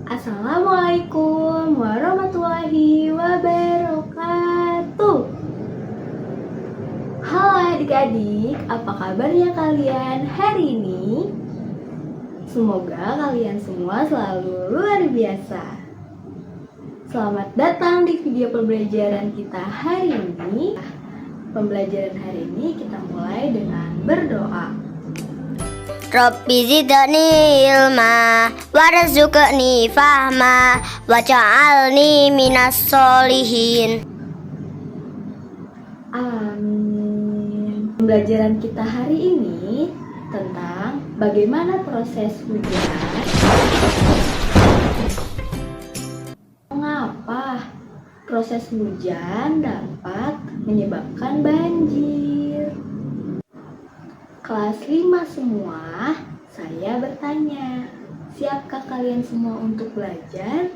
Assalamualaikum warahmatullahi wabarakatuh. Halo adik-adik, apa kabarnya kalian hari ini? Semoga kalian semua selalu luar biasa. Selamat datang di video pembelajaran kita hari ini. Pembelajaran hari ini kita mulai dengan berdoa. Rabbi zidni ilma warzuqni fahma waj'alni minas sholihin. Amin. Pembelajaran kita hari ini tentang bagaimana proses hujan. Mengapa proses hujan dapat menyebabkan banjir? Kelas 5 semua, saya bertanya, siapkah kalian semua untuk belajar?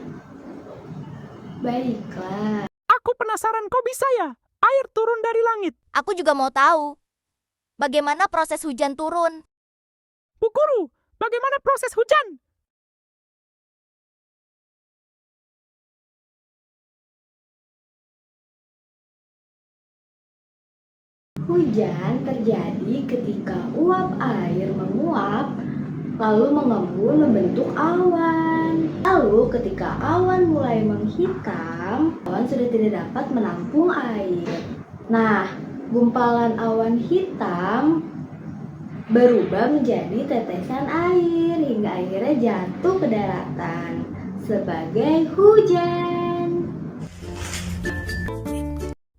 Baiklah. Aku penasaran kok bisa ya air turun dari langit? Aku juga mau tahu, bagaimana proses hujan turun? Bu Guru, bagaimana proses hujan? Hujan terjadi ketika uap air menguap, lalu mengembun membentuk awan. Lalu ketika awan mulai menghitam, awan sudah tidak dapat menampung air. Nah, gumpalan awan hitam berubah menjadi tetesan air hingga akhirnya jatuh ke daratan sebagai hujan.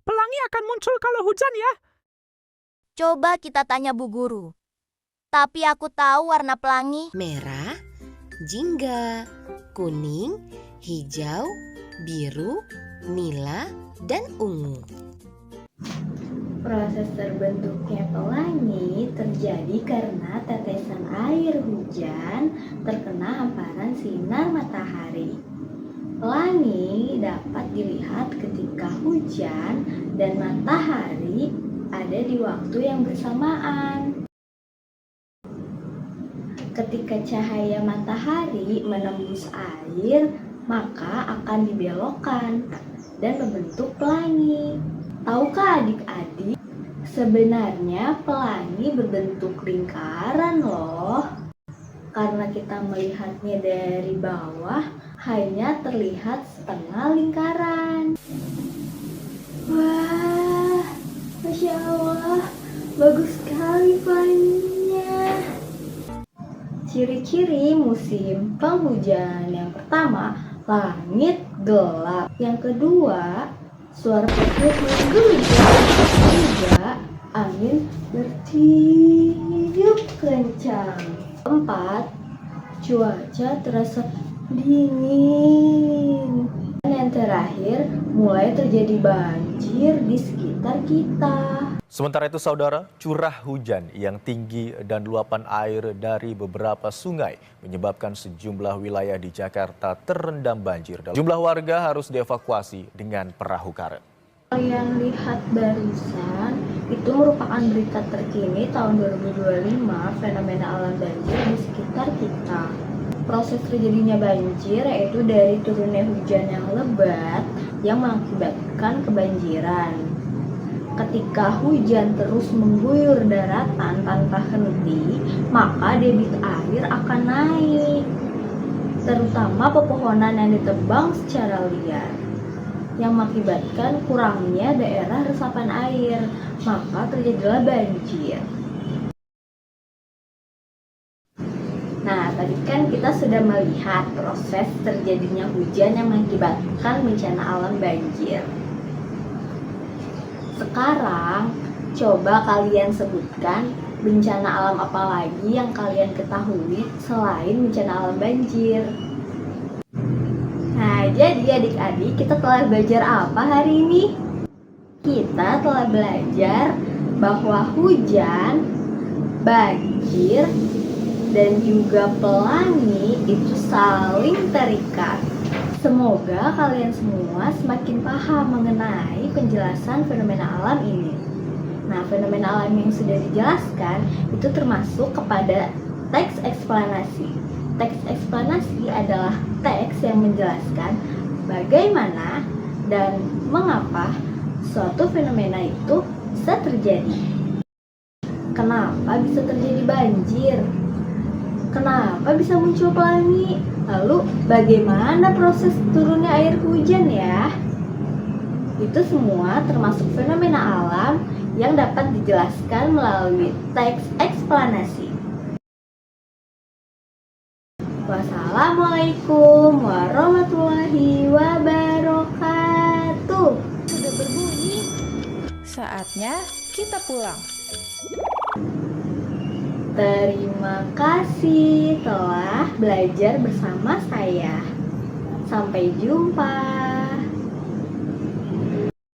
Pelangi akan muncul kalau hujan ya? Coba kita tanya Bu Guru. Tapi aku tahu warna pelangi. Merah, jingga, kuning, hijau, biru, nila, dan ungu. Proses terbentuknya pelangi terjadi karena tetesan air hujan terkena hamparan sinar matahari. Pelangi dapat dilihat ketika hujan dan matahari ada di waktu yang bersamaan. Ketika cahaya matahari menembus air, maka akan dibelokkan dan membentuk pelangi. Tahukah adik-adik, sebenarnya pelangi berbentuk lingkaran loh. Karena kita melihatnya dari bawah, hanya terlihat setengah lingkaran. Wah, Masya Allah, bagus sekali pelanginya. Ciri-ciri musim penghujan: yang pertama, langit gelap. Yang kedua, suara petir menggeliat. Ketiga, angin bertiup kencang. Keempat, cuaca terasa dingin. Dan yang terakhir, mulai terjadi banjir di sekitar kita. Sementara itu saudara, curah hujan yang tinggi dan luapan air dari beberapa sungai menyebabkan sejumlah wilayah di Jakarta terendam banjir. Jumlah warga harus dievakuasi dengan perahu karet. Kalian lihat barusan, itu merupakan berita terkini tahun 2025 fenomena alam banjir di sekitar kita. Proses terjadinya banjir yaitu dari turunnya hujan yang lebat yang mengakibatkan kebanjiran. Ketika hujan terus mengguyur daratan tanpa henti, maka debit air akan naik, terutama pepohonan yang ditebang secara liar, yang mengakibatkan kurangnya daerah resapan air, maka terjadilah banjir. Nah, tadi kan kita sudah melihat proses terjadinya hujan yang mengakibatkan bencana alam banjir. Sekarang, coba kalian sebutkan bencana alam apa lagi yang kalian ketahui selain bencana alam banjir. Nah, jadi adik-adik, kita telah belajar apa hari ini? Kita telah belajar bahwa hujan, banjir, dan juga pelangi itu saling terikat. Semoga kalian semua semakin paham mengenai penjelasan fenomena alam ini. Nah, fenomena alam yang sudah dijelaskan itu termasuk kepada teks eksplanasi. Teks eksplanasi adalah teks teks yang menjelaskan bagaimana dan mengapa suatu fenomena itu bisa terjadi. Kenapa bisa terjadi banjir? Kenapa bisa muncul pelangi? Lalu bagaimana proses turunnya air hujan ya? Itu semua termasuk fenomena alam yang dapat dijelaskan melalui teks eksplanasi. Wassalamualaikum warahmatullahi wabarakatuh. Sudah berbunyi. Saatnya kita pulang. Terima kasih telah belajar bersama saya. Sampai jumpa.